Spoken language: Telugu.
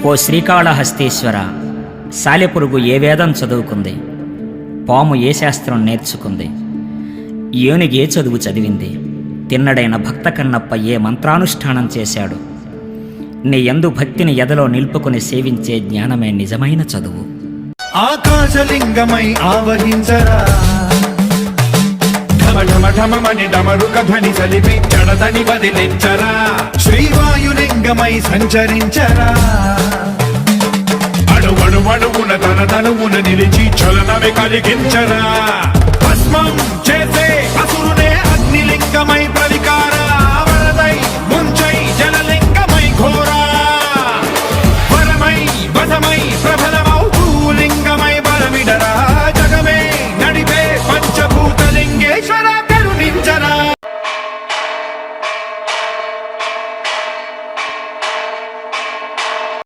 ఓ శ్రీకాళహస్తీశ్వర, సాలెపురుగు ఏ వేదం చదువుకుంది, పాము ఏ శాస్త్రం నేర్చుకుంది, ఏనుగే చదువు చదివింది, తిన్నడైన భక్త కన్నప్ప ఏ మంత్రానుష్ఠానం చేశాడు. నీ యందు భక్తిని ఎదలో నిలుపుకుని సేవించే జ్ఞానమే నిజమైన చదువు. ఆకాశలింగమై ఆవహించరా, ఢమఢమఢమని డమరుక ధ్వని సలిపి జడదని వదిలించరా, శ్రీవాయులింగమై సంచరించరా, అణువణువున తన తనువున నిలిచి చలనమే కలిగించరా, భస్మం చేసే అసురునే అగ్నిలింగమై